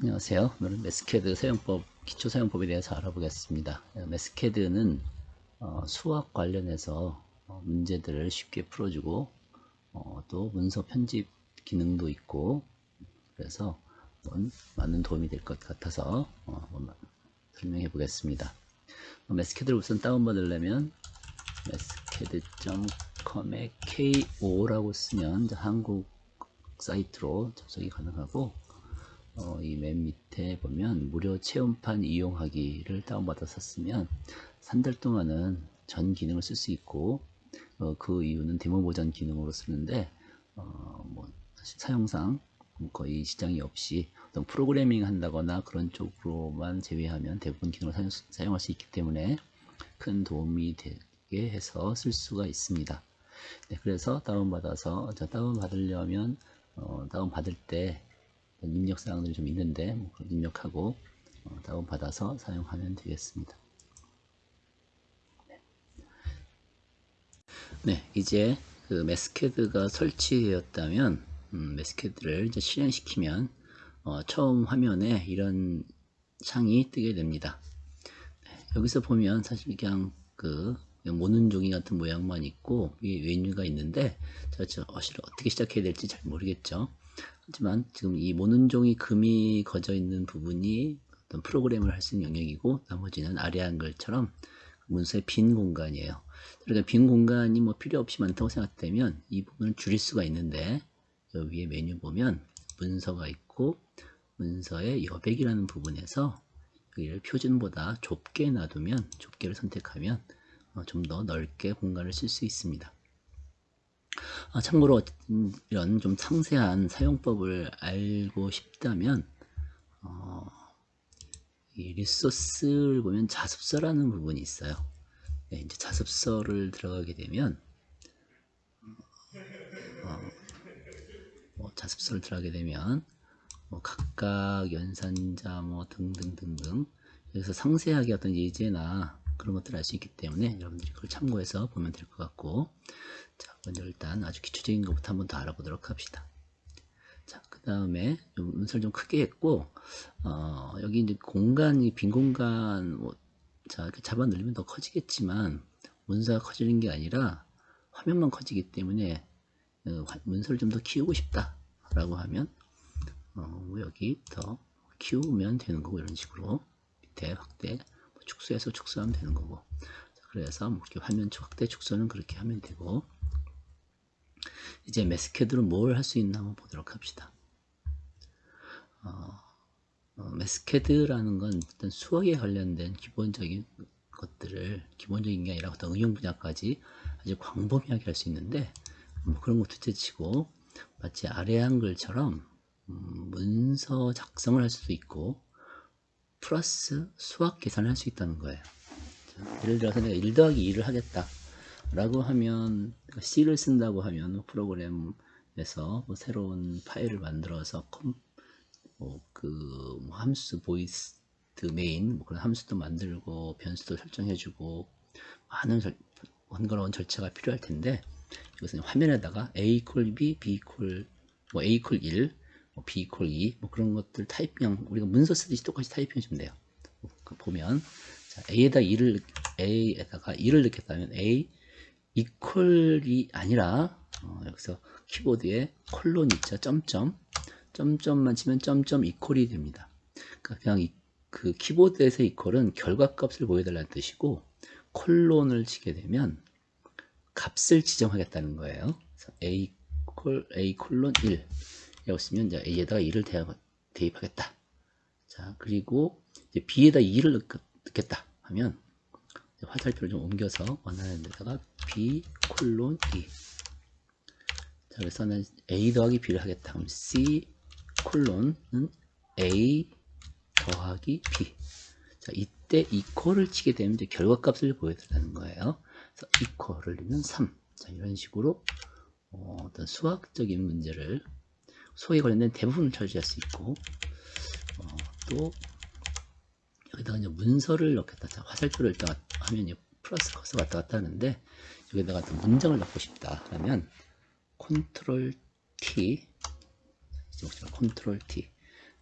안녕하세요. 오늘은 메스캐드 사용법, 기초 사용법에 대해서 알아보겠습니다. 메스캐드는 수학 관련해서 문제들을 쉽게 풀어주고 또 문서 편집 기능도 있고 그래서 많은 도움이 될 것 같아서 한번 설명해 보겠습니다. 메스캐드를 우선 다운받으려면 메스캐드.com에 KO라고 쓰면 한국 사이트로 접속이 가능하고 이 맨 밑에 보면 무료 체험판 이용하기를 다운받아서 쓰면 3달 동안은 전 기능을 쓸 수 있고 그 이유는 데모 버전 기능으로 쓰는데 사용상 거의 지장이 없이 어떤 프로그래밍 한다거나 그런 쪽으로만 제외하면 대부분 기능을 사용할 수 있기 때문에 큰 도움이 되게 해서 쓸 수가 있습니다. 네, 그래서 다운받아서 다운받으려면 다운받을 때 입력 사항들이 좀 있는데 입력하고 다운받아서 사용하면 되겠습니다. 네, 이제 그 메스캐드가 설치되었다면 메스캐드를 이제 실행시키면 처음 화면에 이런 창이 뜨게 됩니다. 네, 여기서 보면 사실 그냥 모는 종이 같은 모양만 있고 위에 메뉴가 있는데 어떻게 시작해야 될지 잘 모르겠죠. 하지만 지금 이 모는 종이 금이 거져 있는 부분이 어떤 프로그램을 할 수 있는 영역이고 나머지는 아래 한글처럼 문서의 빈 공간이에요. 그러니까 빈 공간이 필요 없이 많다고 생각되면 이 부분을 줄일 수가 있는데 여기 위에 메뉴 보면 문서가 있고 문서의 여백이라는 부분에서 여기를 표준보다 좁게 놔두면 좁게를 선택하면 좀 더 넓게 공간을 쓸 수 있습니다. 참고로 이런 좀 상세한 사용법을 알고 싶다면 이 리소스를 보면 자습서라는 부분이 있어요. 네, 이제 자습서를 들어가게 되면 자습서를 들어가게 되면 각각 연산자 등등등등 여기서 상세하게 어떤 예제나 그런 것들을 알 수 있기 때문에 여러분들이 그걸 참고해서 보면 될 것 같고, 자, 먼저 일단 아주 기초적인 것부터 한번 더 알아보도록 합시다. 자, 그 다음에 문서를 좀 크게 했고, 여기 이제 빈 공간, 자, 이렇게 잡아 늘리면 더 커지겠지만, 문서가 커지는 게 아니라 화면만 커지기 때문에 문서를 좀 더 키우고 싶다라고 하면, 여기 더 키우면 되는 거고, 이런 식으로 밑에 확대, 축소해서 축소하면 되는 거고, 그래서 이렇게 화면 확대, 축소는 그렇게 하면 되고, 이제 메스캐드로 뭘 할 수 있나 한번 보도록 합시다. 메스캐드라는 건 일단 수학에 관련된 기본적인 것들을, 기본적인 게 아니라 어떤 응용 분야까지 아주 광범위하게 할 수 있는데, 그런 거 둘째치고 마치 아래 한글처럼 문서 작성을 할 수도 있고 플러스 수학 계산을 할 수 있다는 거예요. 자, 예를 들어서 내가 1 더하기 2를 하겠다 라고 하면, C를 쓴다고 하면 프로그램에서 새로운 파일을 만들어서 함수 보이스 메인 그런 함수도 만들고 변수도 설정해주고 많은 번거로운 절차가 필요할 텐데, 이것은 화면에다가 A 이퀄 B, B 이퀄 A 이퀄 1, B 이퀄 2 그런 것들 타입형 우리가 문서 쓰듯이 똑같이 타입해 주면 돼요. 보면 자, A에다가 2를 넣겠다면 A 이퀄이 아니라 여기서 키보드에 콜론 있죠. 점점만 치면 점점 이퀄이 됩니다. 그러니까 그냥 그 키보드에서 이퀄은 결과값을 보여달라는 뜻이고, 콜론을 치게 되면 값을 지정하겠다는 거예요. 그래서 A 콜론 1 이라고 쓰면 이제 A에다가 2를 대입하겠다. 자, 그리고 이제 B에다 2를 넣겠다 하면 화살표를 좀 옮겨서 원하는 데다가 B 콜론 2. 자, 그래서 는 A 더하기 B를 하겠다. 그럼 C 콜론은 A 더하기 B. 자, 이때 이퀄을 치게 되면 이제 결과값을 보여달라는 거예요. 그래서 이퀄을 넣으면 3. 자, 이런 식으로 어떤 수학적인 문제를 수학에 관련된 대부분을 처리할 수 있고, 또 여기다가 이제 문서를 넣겠다. 자, 화살표를 일단 하면 플러스 커서 왔다 갔다 하는데, 여기다가 또 문장을 넣고 싶다 그러면 컨트롤 T, 컨트롤 T.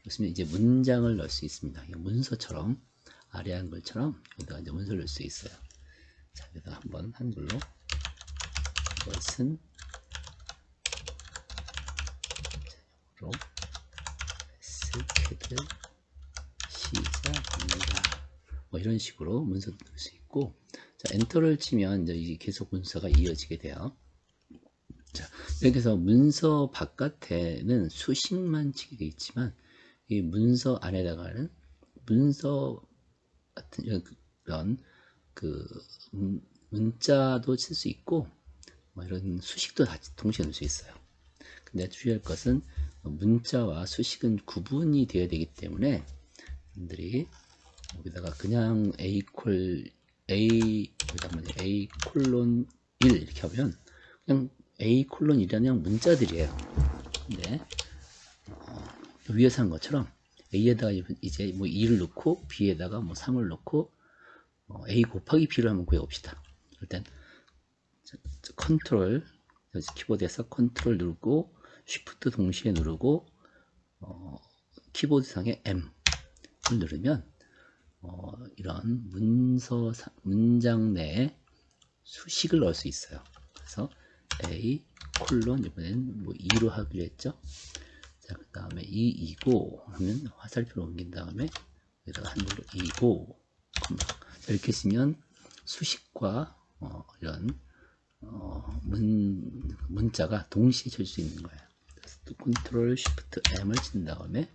그렇으면 이제 문장을 넣을 수 있습니다. 문서처럼 아래 한글처럼 여기다가 이제 문서를 넣을 수 있어요. 자, 여기다 한번 한글로 이것은 로 스케드 시작합니다. 뭐 이런 식으로 문서도 넣을 수 있고, 자, 엔터를 치면 이제 이게 계속 문서가 이어지게 돼요. 자, 여기서 문서 바깥에는 수식만 치게 되어 있지만 이 문서 안에다가는 문서 같은 이런 그 문자도 칠 수 있고 뭐 이런 수식도 같이 동시에 넣을 수 있어요. 근데 주의할 것은 문자와 수식은 구분이 되어야 되기 때문에 여러분들이 여기다가 그냥 A 콜론 1 이렇게 하면 그냥 A 콜론 1이라는 문자들이에요. 근데 위에서 한 것처럼 A에다가 이제 뭐 2를 넣고 B에다가 뭐 3을 넣고 A 곱하기 B를 한번 구해봅시다. 일단 컨트롤 키보드에서 컨트롤 누르고 쉬프트 동시에 누르고 키보드상의 M을 누르면 이런 문장 내에 수식을 넣을 수 있어요. 그래서 A 콜론 이번엔 뭐 2로 하기로 했죠. 자, 그 다음에 2이고 하면 화살표로 옮긴 다음에 여기다가 한글로 2고 이렇게 쓰면 수식과 이런 문자가 동시에 칠 수 있는 거예요. 그래서 컨트롤 쉬프트 M을 친 다음에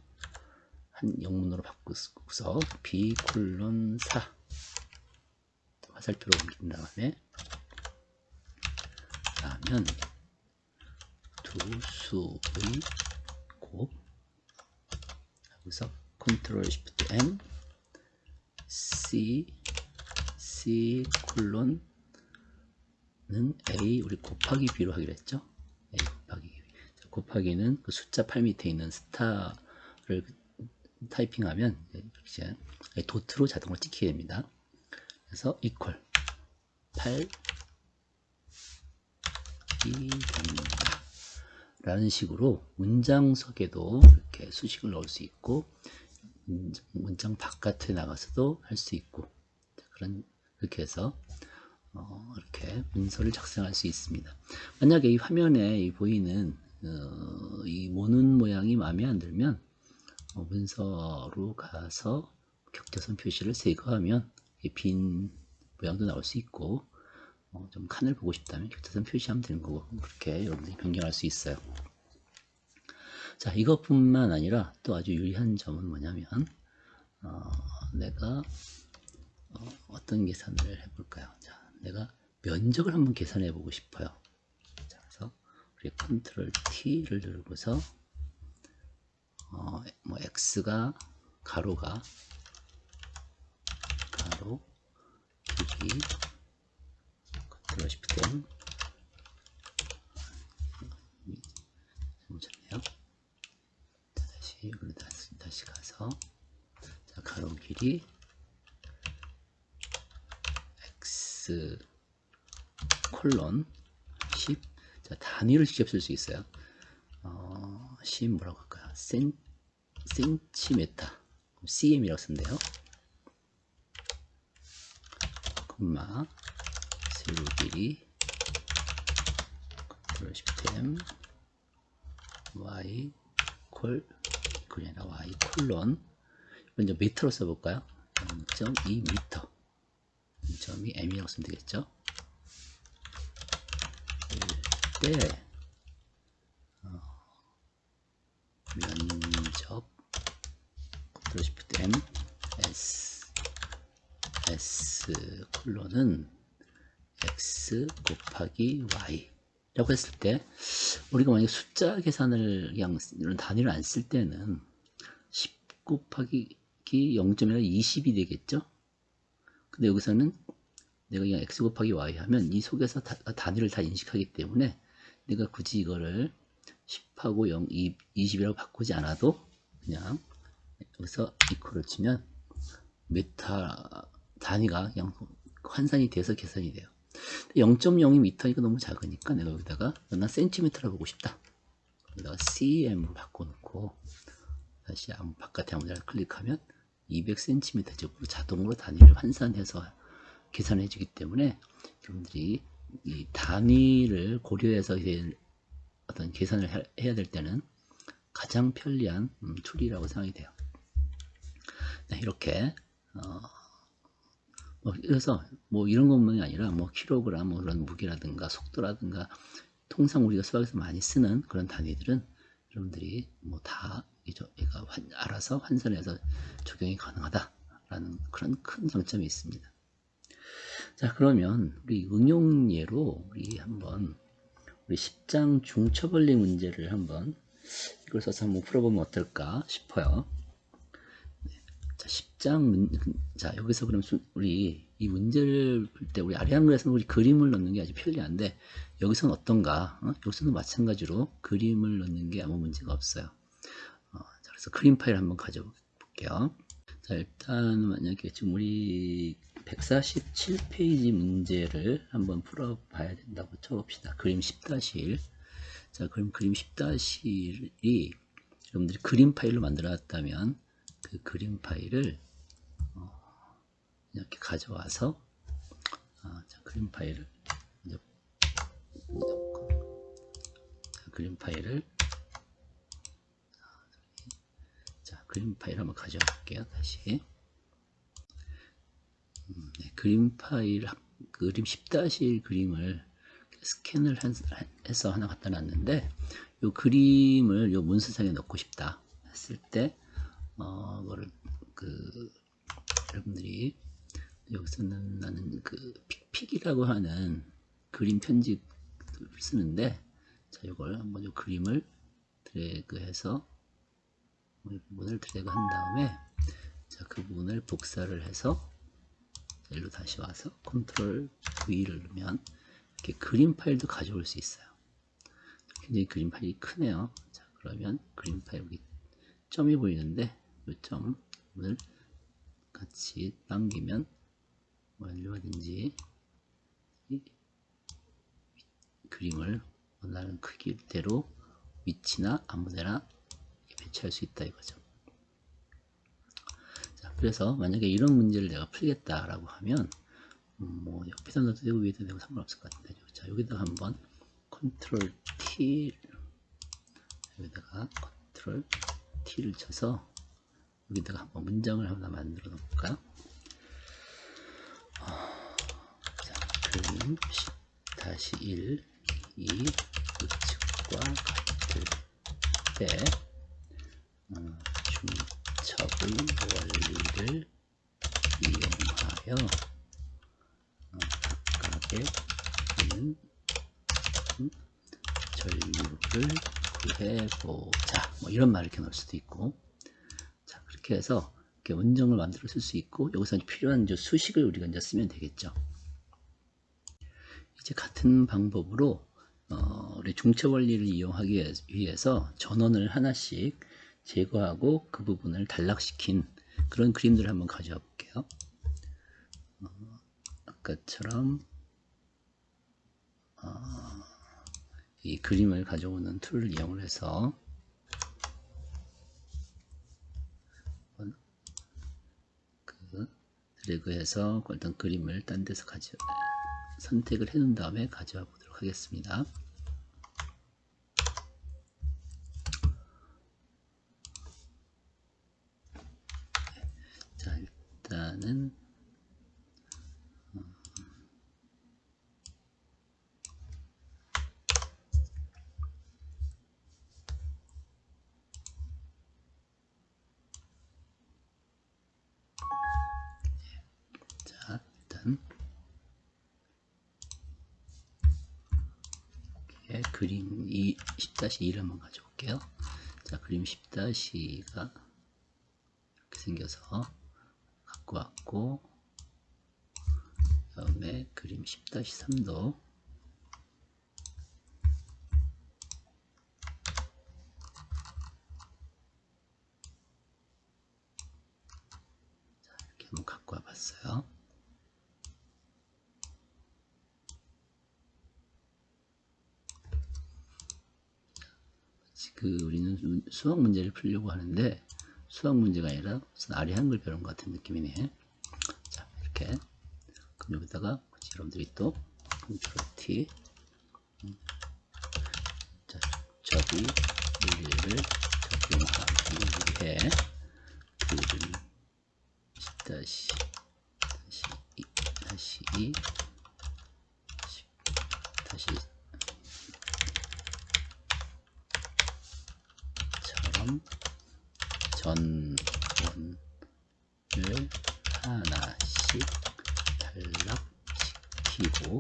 한 영문으로 바꾸서 B 콜론 4 화살표로 옮긴 다음에 하면 두수의 곱 여기서 컨트롤 쉬프트 M C 콜론은 A 우리 곱하기 B로 하기로 했죠. A 곱하기 B. 곱하기는 그 숫자 8 밑에 있는 스타를 타이핑하면 이제 도트로 자동으로 찍히게 됩니다. 그래서 이퀄 8이 됩니다. 라는 식으로 문장 속에도 이렇게 수식을 넣을 수 있고 문장 바깥에 나가서도 할 수 있고 그렇게 해서 이렇게 문서를 작성할 수 있습니다. 만약에 이 화면에 보이는 이 모는 모양이 마음에 안 들면 문서로 가서 격자선 표시를 제거하면 빈 모양도 나올 수 있고 좀 칸을 보고 싶다면 격자선 표시하면 되는 거고 그렇게 여러분들이 변경할 수 있어요. 자, 이것뿐만 아니라 또 아주 유리한 점은 뭐냐면 내가 어떤 계산을 해볼까요? 자, 내가 면적을 한번 계산해 보고 싶어요. 자, 그래서 우리 컨트롤 T를 누르고서 뭐 x가 가로 길이 컨트롤 쉬프트 M 잘못했네요. 자, 다시 여기로 다시 가서 자, 가로 길이 x 콜론 10. 자, 단위를 직접 쓸 수 있어요. 10 뭐라고 할까요? 센티미터 cm이라고 쓴대요. 콤마 세로 길이 컨트롤 쉬프트 M y 콜이 아니라 y 콜론 먼저 미터로 써볼까요? 0.2 미터 0.2 m이라고 쓰면 되겠죠. 때 면적 컨트롤 쉬프트 M S 콜론은 x 곱하기 y 라고 했을 때 우리가 만약에 숫자 계산을 그냥 이런 단위를 안 쓸 때는 10 곱하기 0.1이 20이 되겠죠. 근데 여기서는 내가 그냥 x 곱하기 y 하면 이 속에서 단위를 다 인식하기 때문에 내가 굳이 이거를 10하고 20이라고 바꾸지 않아도 그냥 여기서 이퀄을 치면 메타 단위가 그냥 환산이 돼서 계산이 돼요. 0.02m니까 너무 작으니까 내가 여기다가 난 센티미터로 보고 싶다. 여기다가 cm으로 바꿔놓고 다시 바깥에 아무 데나 클릭하면 200cm적으로 자동으로 단위를 환산해서 계산해 주기 때문에 여러분들이 이 단위를 고려해서 이제 어떤 계산을 해야 될 때는 가장 편리한 툴이라고 생각이 돼요. 네, 이렇게 그래서 뭐 이런 것만이 아니라 뭐 킬로그램, 뭐 그런 무게라든가 속도라든가 통상 우리가 수학에서 많이 쓰는 그런 단위들은 여러분들이 뭐 다 얘가 알아서 환산해서 적용이 가능하다라는 그런 큰 장점이 있습니다. 자, 그러면 우리 응용 예로 우리 한번 우리 10장 중처벌리 문제를 한번 이걸 써서 한번 풀어보면 어떨까 싶어요. 자, 10장 자, 여기서 그럼 우리 이 문제를 풀 때 우리 아래 한글에서는 우리 그림을 넣는 게 아주 편리한데 여기서는 어떤가? 여기서는 마찬가지로 그림을 넣는 게 아무 문제가 없어요. 자, 그래서 그림 파일 한번 가져볼게요. 자, 일단 만약에 지금 우리 147페이지 문제를 한번 풀어봐야 된다고 쳐봅시다. 그림 10-1. 자, 그럼 그림 10-1이 여러분들이 그림 파일로 만들어놨다면 그 그림 파일을 이렇게 가져와서 자, 그림 파일을 이제 그림 파일을 자, 그림 파일 한번 가져와 볼게요. 다시 네, 그림 파일 그림 10-1 그림을 스캔을 해서 하나 갖다 놨는데 이 그림을 이 문서상에 넣고 싶다 했을 때 그거를 여러분들이 여기서는 나는 그 픽픽이라고 하는 그림 편집을 쓰는데 자, 이걸 한번 이 그림을 드래그해서 이 부분을 드래그 한 다음에 자, 그 부분을 복사를 해서 일로 다시 와서 컨트롤 V를 누르면 이렇게 그림 파일도 가져올 수 있어요. 굉장히 그림 파일이 크네요. 자, 그러면 그림 파일 여기 점이 보이는데 이 점을 같이 당기면 얼마든지 이 그림을 원하는 크기대로 위치나 아무데나 배치할 수 있다 이거죠. 자, 그래서 만약에 이런 문제를 내가 풀겠다라고 하면 뭐 옆에다 넣어도 되고 위에다 되고 상관없을 것 같은데 자, 여기다가 한번 컨트롤 T 여기다가 컨트롤 T를 쳐서 여기다가 한번 문장을 하나 만들어 놓을까요? 자, 그림 10-1 이 우측과 같을 때 중첩의 원리를 이용하여 각각의 있는 전류를 구해보자. 뭐 이런 말을 이렇게 넣을 수도 있고, 자, 그렇게 해서 이렇게 문장을 만들어 쓸 수 있고, 여기서 필요한 이제 수식을 우리가 이제 쓰면 되겠죠. 이제 같은 방법으로 우리 중첩 원리를 이용하기 위해서 전원을 하나씩 제거하고 그 부분을 단락시킨 그런 그림들을 한번 가져와 볼게요. 아까처럼 이 그림을 가져오는 툴을 이용해서 드래그해서 어떤 그림을 딴 데서 선택을 해 놓은 다음에 가져와 보도록 하겠습니다. 자, 일단은 자, 일단 그림 10-2를 한번 가져올게요. 자, 그림 10-2가 이렇게 생겨서 갖고 왔고, 그 다음에 그림 10-3도 이렇게 한번 갖고 와봤어요. 우리는 수학 문제를 풀려고 하는데 수학 문제가 아니라 무슨 아리 한글 배우는 것 같은 느낌이네. 자, 이렇게. 그럼 여기다가 여러분들이 또 컨트롤 T, 자, 접이 11을 적용하기 위해 그림 10-2 다시 처럼 전원을 하나씩 탈락시키고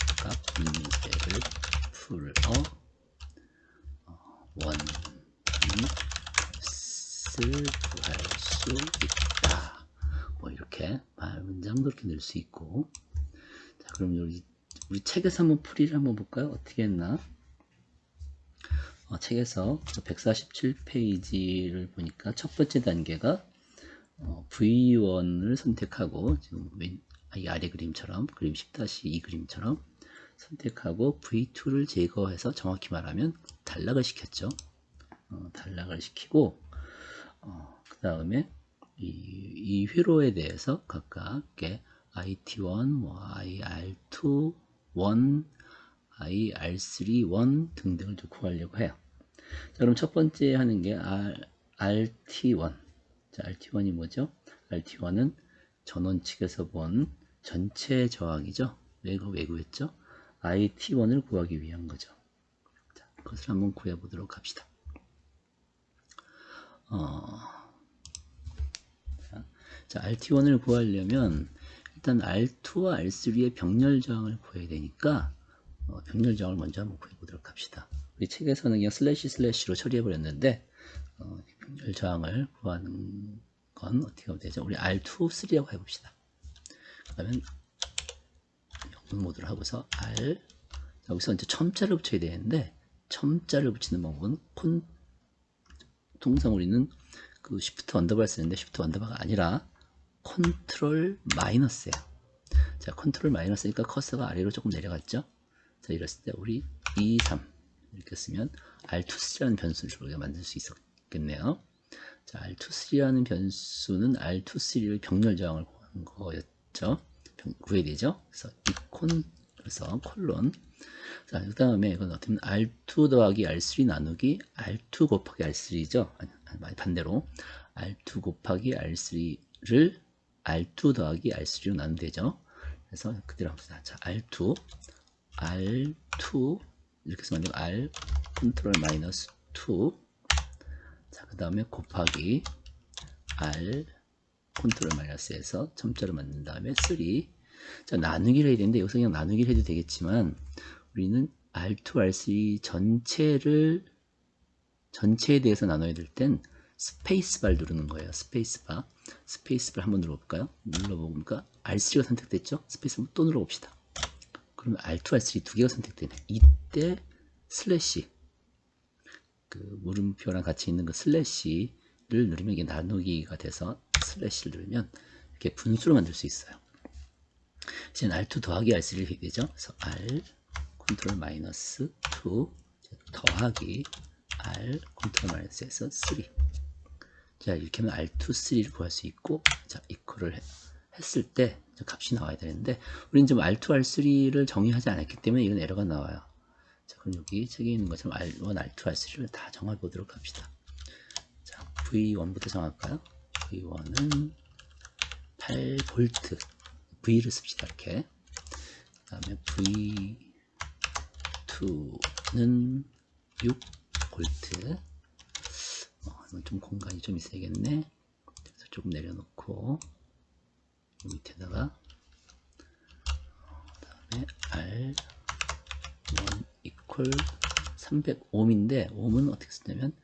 각각 문제를 풀어 원값을 구할 수 있다. 뭐 이렇게 문장도 이렇게 넣을 수 있고. 자, 그럼 우리 책에서 한번 풀이를 한번 볼까요? 어떻게 했나? 책에서 147페이지를 보니까 첫 번째 단계가 V1을 선택하고, 지금 이 아래 그림처럼, 그림 10-2 그림처럼 선택하고 V2를 제거해서 정확히 말하면 단락을 시켰죠. 단락을 시키고, 그 다음에 이 회로에 대해서 각각 IT1, 뭐 IR2, 1, IR3, 1 등등을 좀 구하려고 해요. 자, 그럼 첫 번째 하는 게 RT1. 자, RT1이 뭐죠? RT1은 전원 측에서 본 전체 저항이죠. 왜 구했죠? IT1을 구하기 위한 거죠. 자, 그것을 한번 구해보도록 합시다. 자, RT1을 구하려면 일단 R2와 R3의 병렬 저항을 구해야 되니까 병렬 저항을 먼저 한번 구해보도록 합시다. 우리 책에서는 그냥 슬래시로 처리해버렸는데 병렬 저항을 구하는 건 어떻게 하면 되죠? 우리 R2, 3라고 해봅시다. 그러면 영문 모드로 하고서 R, 여기서 이제 첨자를 붙여야 되는데 첨자를 붙이는 방법은 통상 우리는 그 쉬프트 언더바를 쓰는데 쉬프트 언더바가 아니라 컨트롤 마이너스예요. 자, 컨트롤 마이너스니까 커서가 아래로 조금 내려갔죠. 자, 이랬을 때 우리 2, 3 이렇게 쓰면 R2,3라는 변수를 우리가 만들 수 있겠네요. 자, R2,3라는 변수는 R2,3를 병렬 저항을 구하는 거였죠. 구해야 되죠. 그래서 그래서 콜론. 자, 그 다음에 이건 어떻게 보면 R2 더하기 R3 나누기 R2 곱하기 R3죠. 아니, 반대로 R2 곱하기 R3를 R2 더하기 R3로 나누면 되죠. 그래서 그대로 합시다. 자, R2 이렇게 해서 만들고 R 컨트롤 마이너스 2. 자, 그 다음에 곱하기 R 컨트롤 마이너스에서 첨자를 만든 다음에 3. 자, 나누기를 해야 되는데 여기서 그냥 나누기를 해도 되겠지만 우리는 R2, R3 전체에 대해서 나눠야 될 땐 스페이스바를 누르는 거예요. 스페이스바 한번 눌러볼까요? 눌러보니까 R3가 선택됐죠? 스페이스 또 눌러봅시다. 그러면 R2, R3 두 개가 선택되네. 이때 슬래시, 그 물음표랑 같이 있는 그 슬래시를 누르면 이게 나누기가 돼서 슬래시를 누르면 이렇게 분수로 만들 수 있어요. 이제 R2 더하기 R3를 해야 되죠. 그래서 R 컨트롤 마이너스 2 더하기 R 컨트롤 마이너스에서 3. 자, 이렇게 하면 R2, 3를 구할 수 있고, 자, 이퀄을 했을 때 값이 나와야 되는데 우리는 지금 R2, R3를 정의하지 않았기 때문에 이건 에러가 나와요. 자, 그럼 여기 책에 있는 것처럼 R1, R2, R3를 다 정해보도록 합시다. 자, V1부터 정할까요? V1은 8V, V를 씁시다. 이렇게. 그 다음에 V2는 6V. 이건 좀 공간이 좀 있어야겠네. 그래서 조금 내려놓고 밑에다가 그다음에 R1 equal 300ohm인데 ohm은 어떻게 쓰냐면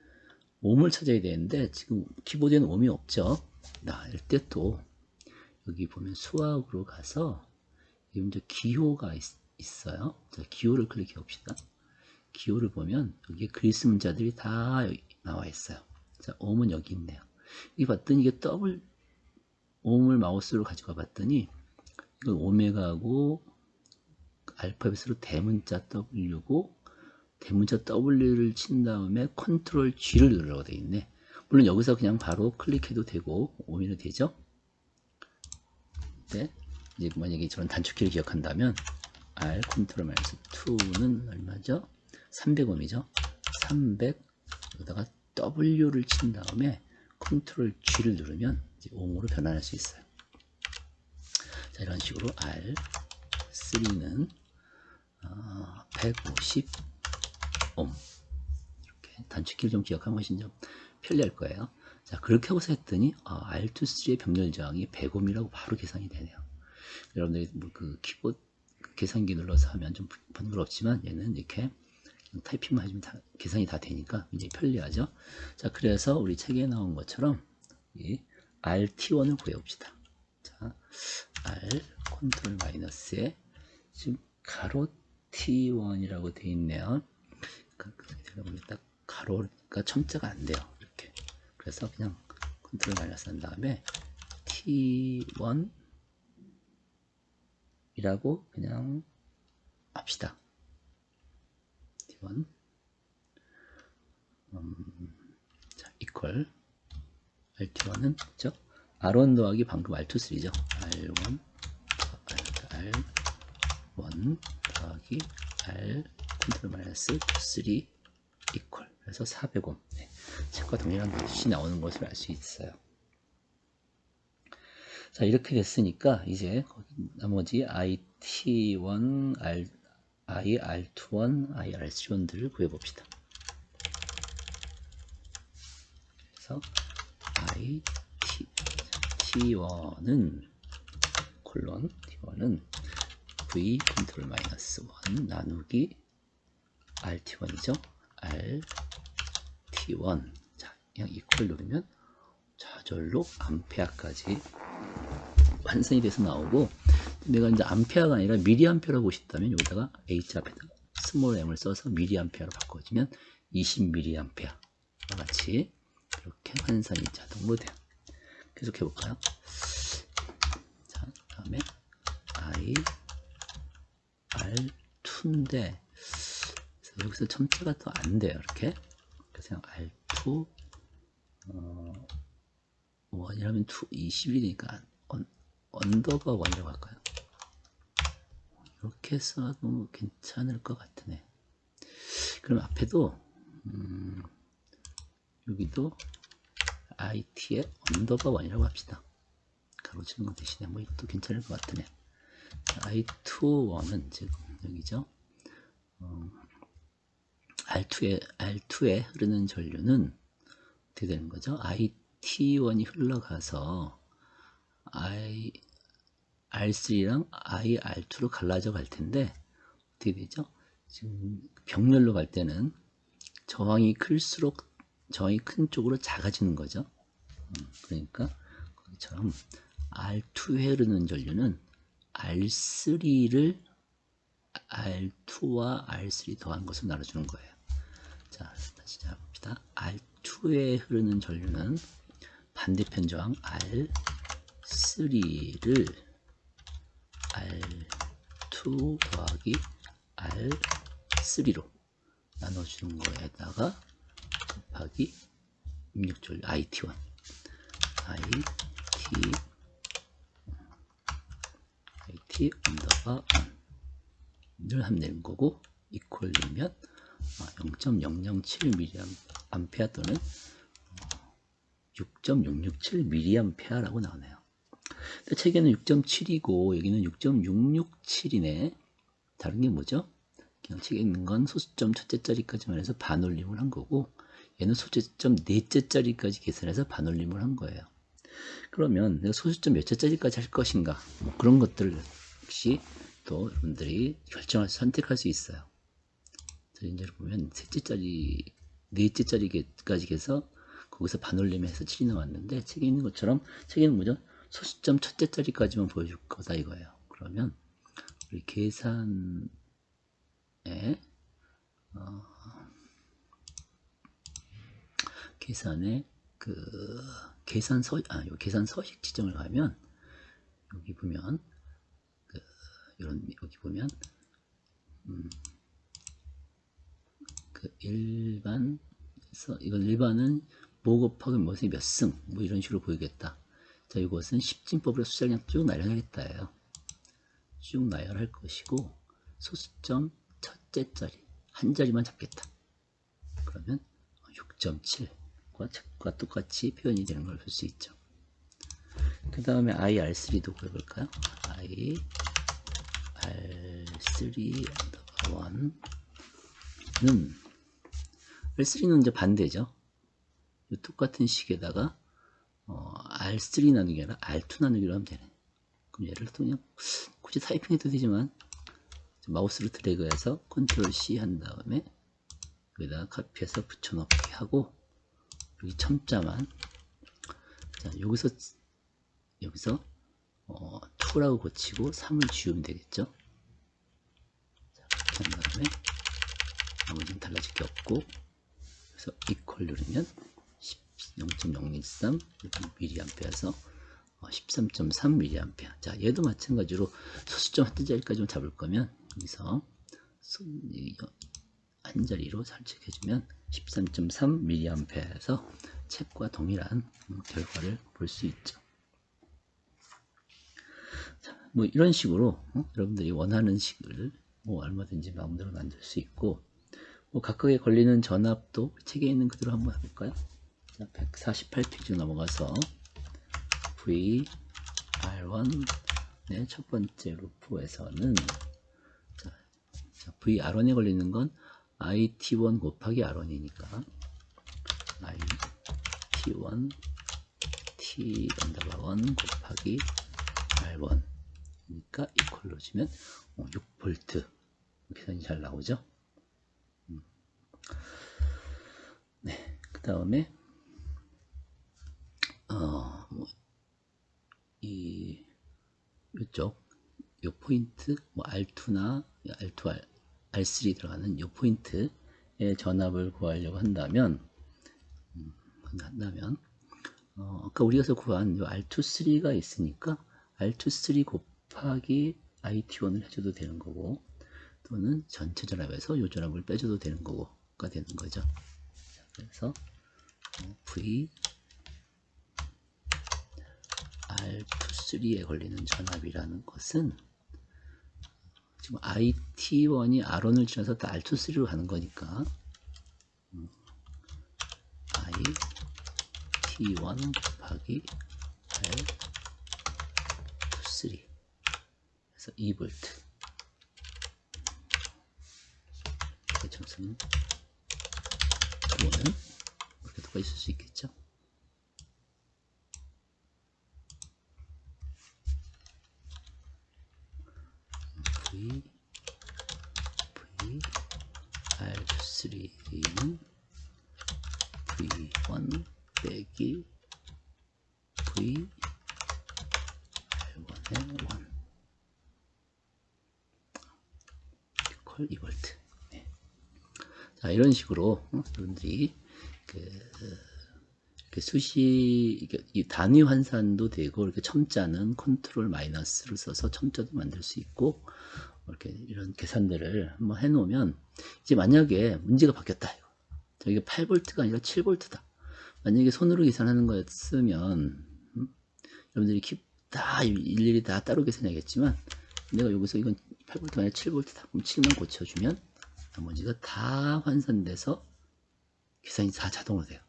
ohm을 찾아야 되는데 지금 키보드에는 ohm이 없죠. 이럴 때 또 여기 보면 수학으로 가서 이제 기호가 있어요. 자, 기호를 클릭해 봅시다. 기호를 보면 여기에 그리스 문자들이 다 나와 있어요. 자, ohm은 여기 있네요. 이 봤더니 이게 더블 ohm을 마우스로 가지고 봤더니 이건 오메가고 알파벳으로 대문자 W고 대문자 W를 친 다음에 컨트롤 G를 누르라고 되어 있네. 물론 여기서 그냥 바로 클릭해도 되고 오면 되죠. 네. 이제 만약에 저런 단축키를 기억한다면 R 컨트롤 마이너스 2는 얼마죠? 300옴이죠. 300 여기다가 W를 친 다음에 컨트롤 G를 누르면 이제 옴으로 변환할 수 있어요. 자, 이런 식으로 R3는 150옴 이렇게 단축키를 좀 기억하면 훨씬 좀 편리할 거예요. 자, 그렇게 하고서 했더니 R2, 3의 병렬 저항이 100옴이라고 바로 계산이 되네요. 여러분들이 뭐그 키보드 계산기 눌러서 하면 좀 번거롭지만 얘는 이렇게 타이핑만 해주면 다 계산이 다 되니까 굉장히 편리하죠. 자, 그래서 우리 책에 나온 것처럼 이 RT1을 구해봅시다. 자, R 컨트롤 마이너스에 지금 가로 T1이라고 되어 있네요. 제가 보니 딱 가로가 첨자가 안 돼요. 이렇게. 그래서 그냥 컨트롤 마이너스 한 다음에 T1 이라고 그냥 합시다. T1 자, equal RT1은 그죠? R1 더하기 방금 R2, 3죠. R1 더하기 R 컨트롤 마이너스 3 equal 그래서 400옴. 네. 책과 동일한 값이 나오는 것을 알 수 있어요. 자, 이렇게 됐으니까 이제 나머지 IT1, IR21, IR31들을 구해봅시다. 그래서 T1은 콜론 T1은 V 컨트롤 마이너스 1 나누기 RT1이죠. RT1 자, 그냥 이퀄 누르면 저절로 암페어까지 환산이 돼서 나오고, 내가 이제 암페어가 아니라 미리암페어로 보고 싶다면 여기다가 H 앞에다가 스몰 m을 써서 미리암페어로 바꿔주면 20mA와 같이 이렇게 환산이 자동으로 돼요. 계속 해볼까요? 자, 다음에 R2인데 여기서 첨자가 또 안 돼요. 이렇게. 그래서 그냥 R2 1이라면 21이니까 언더바 1이라고 할까요? 이렇게 써도 괜찮을 것 같으네. 그럼 앞에도 여기도 IT에 언더바 1이라고 합시다. 가로치는 거 대신에 뭐 이것도 괜찮을 것 같으네. I2는 지금 여기죠. R2에 흐르는 전류는 어떻게 되는 거죠? IT1이 흘러가서 R3랑 IR2로 갈라져 갈 텐데 어떻게 되죠? 지금 병렬로 갈 때는 저항이 클수록 저항이 큰 쪽으로 작아지는 거죠. 그러니까 거기처럼 R2에 흐르는 전류는 R3를 R2와 R3 더한 것으로 나눠주는 거예요. 자, 다시 잡읍시다. R2에 흐르는 전류는 반대편 저항 R3를 R2 더하기 R3로 나눠주는 거에다가 곱하기 입력전류 IT1 IT 언더바 1을 하면 되는 거고 이퀄이면 0.007mA 또는 6.667mA라고 나오네요. 근데 책에는 6.7이고 여기는 6.667이네. 다른 게 뭐죠? 그냥 책에 있는 건 소수점 첫째 자리까지만 해서 반올림을 한 거고 얘는 소수점 넷째 자리까지 계산해서 반올림을 한 거예요. 그러면 내가 소수점 몇째 자리까지 할 것인가 뭐 그런 것들 역시 또 여러분들이 선택할 수 있어요. 이제 보면 셋째 자리, 넷째 자리까지 해서 거기서 반올림해서 7이 나왔는데 책에 있는 것처럼 책에는 뭐죠? 소수점 첫째 자리까지만 보여줄 거다 이거예요. 그러면 우리 계산에 그 계산 서식 지정을 가면 여기 보면 여기 보면 그 일반에서 이건 일반은 뭐 곱하기 무엇이 몇 승, 뭐 이런 식으로 보이겠다. 자, 이것은 십진법으로 숫자를 그냥 쭉 나열하겠다예요. 쭉 나열할 것이고, 소수점 첫째 자리 한 자리만 잡겠다. 그러면 6.7과 책과 똑같이 표현이 되는 걸 볼 수 있죠. 그 다음에 IR3도 구해볼까요? IR3_1는 R3는 이제 반대죠. 똑같은 식에다가 R3 나누기 아니라 R2 나누기로 하면 되네. 그럼 얘를 또 그냥 굳이 타이핑해도 되지만 마우스로 드래그해서 컨트롤 C 한 다음에 여기다가 카피해서 붙여넣기 하고 여기 첨자만 자 여기서 2라고 고치고 3을 지우면 되겠죠. 자, 그렇게 한 다음에 나머지는 달라질 게 없고 그래서 이퀄 누르면 0.013 mA에서 13.3mA. 자, 얘도 마찬가지로 소수점 한 자리까지만 잡을 거면 여기서 한 자리로 설정해주면 13.3mA에서 책과 동일한 결과를 볼 수 있죠. 자, 뭐 이런 식으로 여러분들이 원하는 식을 뭐 얼마든지 마음대로 만들 수 있고 뭐 각각에 걸리는 전압도 책에 있는 그대로 한번 해볼까요? 148페이지 넘어가서 VR1의 첫 번째 루프에서는 자, VR1에 걸리는 건 IT1 곱하기 R1이니까 IT1 T_1 곱하기 R1 그러니까 이퀄로 주면 6V 계산이 잘 나오죠. 네, 그 다음에 이쪽 요 포인트 뭐 R2나 R2, R3 들어가는 요 포인트의 전압을 구하려고 한다면 아까 우리가 구한 요 R2, 3가 있으니까 R2, 3 곱하기 IT1을 해줘도 되는 거고 또는 전체 전압에서 요 전압을 빼줘도 되는 거고가 되는 거죠. 그래서 V R2, 3에 걸리는 전압이라는 것은 지금 IT1이 R1을 지나서 다 R2, 3로 가는 거니까 IT1 곱하기 R2, 3 그래서 2V 점수는 이거는 이렇게 들어가 있을 수 있겠죠. V R2, 3는 V1 빼기 V R1의 1 이퀄 2V. 네. 자, 이런 식으로 여러분들이 수시 이 단위 환산도 되고 이렇게 첨자는 컨트롤 마이너스를 써서 첨자도 만들 수 있고 이렇게 이런 계산들을 한번 해놓으면 이제 만약에 문제가 바뀌었다. 이게 8V가 아니라 7V다. 만약에 손으로 계산하는 거였으면 여러분들이 다 일일이 다 따로 계산하겠지만 내가 여기서 이건 8V가 아니라 7V다. 그럼 7만 고쳐주면 나머지가 다 환산돼서 계산이 다 자동으로 돼요.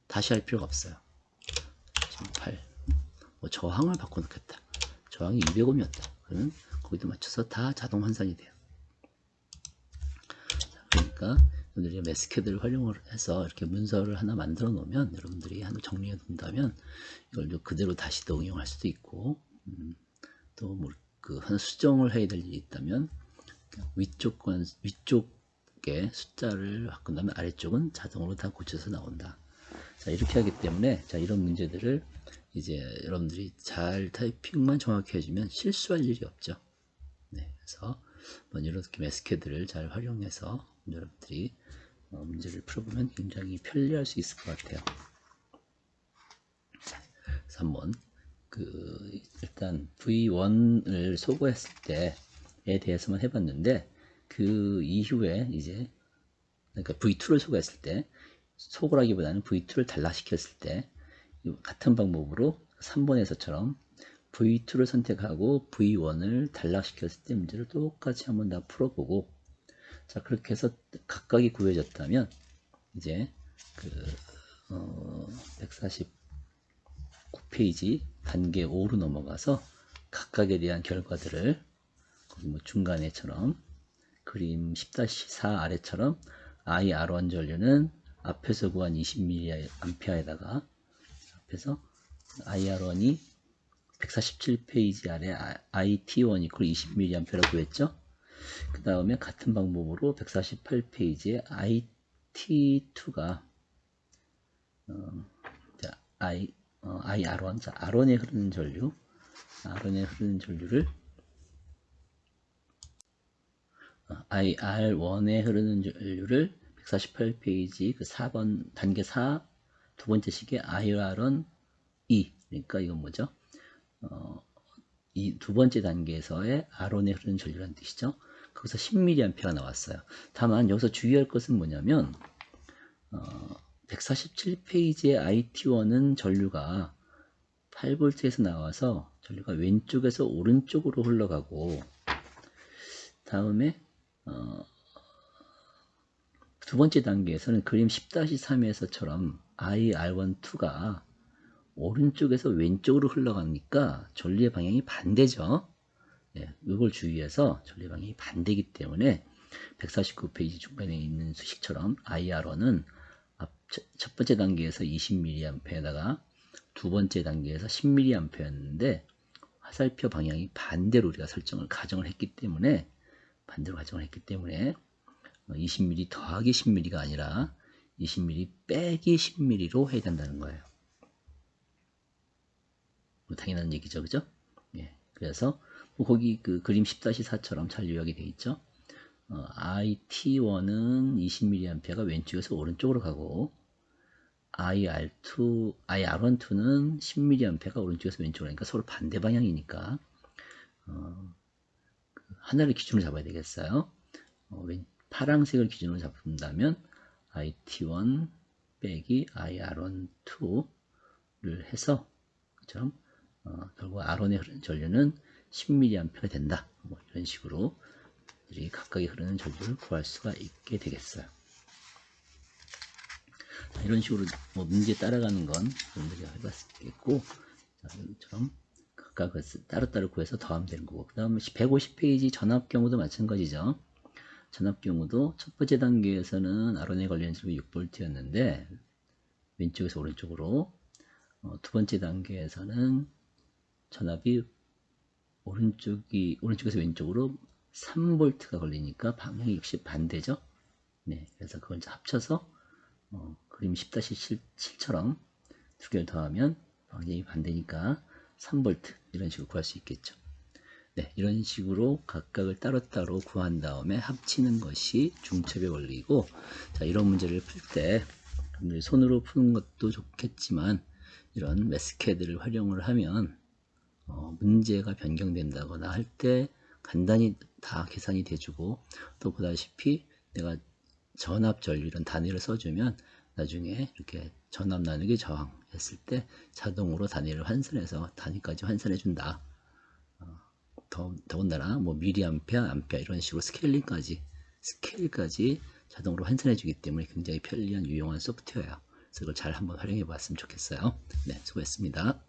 다시 할 필요가 없어요. 지금 8 뭐 저항을 바꿔놓겠다. 저항이 200ohm이었다. 그러면 거기도 맞춰서 다 자동 환산이 돼요. 그러니까 여러분들이 매스캐드를 활용을 해서 이렇게 문서를 하나 만들어 놓으면 여러분들이 하나 정리해 둔다면 이걸 그대로 다시도 응용할 수도 있고 또 뭐 하나 수정을 해야 될 일이 있다면 위쪽에 숫자를 바꾼다면 아래쪽은 자동으로 다 고쳐서 나온다. 자, 이렇게 하기 때문에 자, 이런 문제들을 이제 여러분들이 잘 타이핑만 정확히 해주면 실수할 일이 없죠. 네, 그래서 이렇게 매스캐드를 잘 활용해서 여러분들이 문제를 풀어보면 굉장히 편리할 수 있을 것 같아요. 그래서 한번 일단 V1을 소거했을 때에 대해서만 해봤는데 그 이후에 이제 그러니까 V2를 소거했을 때 소홀하기보다는 V2를 단락시켰을 때 같은 방법으로 3번에서처럼 V2를 선택하고 V1을 단락시켰을 때 문제를 똑같이 한번 다 풀어보고, 자 그렇게 해서 각각이 구해졌다면 이제 그 149페이지 단계 5로 넘어가서 각각에 대한 결과들을 뭐 중간에처럼 그림 10-4 아래처럼 IR1 전류는 앞에서 구한 20mA에다가 앞에서 IR1이 147페이지 아래 IT1 이퀄 20mA라고 구했죠. 그 다음에 같은 방법으로 148페이지에 IT2가 IR1, 자, R1에 흐르는 전류를 IR1에 흐르는 전류를 148페이지 그 4번 단계 4 두 번째 식의 IR1 E, 그러니까 이건 뭐죠? 이 두 번째 단계에서의 R1에 흐르는 전류라는 뜻이죠. 거기서 10mA가 나왔어요. 다만 여기서 주의할 것은 뭐냐면 147페이지의 IT1은 전류가 8V에서 나와서 전류가 왼쪽에서 오른쪽으로 흘러가고, 다음에 두 번째 단계에서는 그림 10-3에서처럼 IR12가 오른쪽에서 왼쪽으로 흘러가니까 전류의 방향이 반대죠. 예, 이걸 주의해서 전류의 방향이 반대이기 때문에 149페이지 중간에 있는 수식처럼 IR1은 첫 번째 단계에서 20mA에다가 두 번째 단계에서 10mA였는데 화살표 방향이 반대로 우리가 가정을 했기 때문에 20mm 더하기 10mm가 아니라 20mm 빼기 10mm로 해야 된다는 거예요. 당연한 얘기죠, 그죠? 예, 그래서 거기 그 그림 10-4처럼 잘 요약이 되어 있죠. IT1은 20mA가 왼쪽에서 오른쪽으로 가고, IR12는 10mA가 오른쪽에서 왼쪽으로 가니까 서로 반대 방향이니까 하나를 기준으로 잡아야 되겠어요. 파란색을 기준으로 잡는다면 IT1 빼기 IR12를 해서 그처럼 결국 R1에 흐르는 전류는 10mA가 된다. 뭐 이런 식으로 각각에 흐르는 전류를 구할 수가 있게 되겠어요. 이런 식으로 뭐 문제 따라가는 건 여러분들이 해봤겠고, 이처럼 각각 따로따로 구해서 더하면 되는 거고, 그 다음에 150페이지 전압 경우도 마찬가지죠. 전압 경우도 첫 번째 단계에서는 R1에 걸리는 전압이 6V였는데 왼쪽에서 오른쪽으로, 두 번째 단계에서는 전압이 오른쪽에서 왼쪽으로 3V가 걸리니까 방향이 역시 반대죠. 네, 그래서 그걸 이제 합쳐서 그림 10-7처럼 두 개를 더하면 방향이 반대니까 3V 이런 식으로 구할 수 있겠죠. 네, 이런 식으로 각각을 따로따로 구한 다음에 합치는 것이 중첩의 원리고, 자, 이런 문제를 풀 때 손으로 푸는 것도 좋겠지만 이런 매스캐드를 활용을 하면 문제가 변경된다거나 할 때 간단히 다 계산이 돼주고, 또 보다시피 내가 전압 전류 이런 단위를 써주면 나중에 이렇게 전압 나누기 저항 했을 때 자동으로 단위를 환산해서 단위까지 환산해 준다. 더군다나 뭐 미리암페어, 암페어 이런 식으로 스케일까지 자동으로 환산해 주기 때문에 굉장히 편리한 유용한 소프트웨어예요. 그래서 이걸 잘 한번 활용해 봤으면 좋겠어요. 네, 수고했습니다.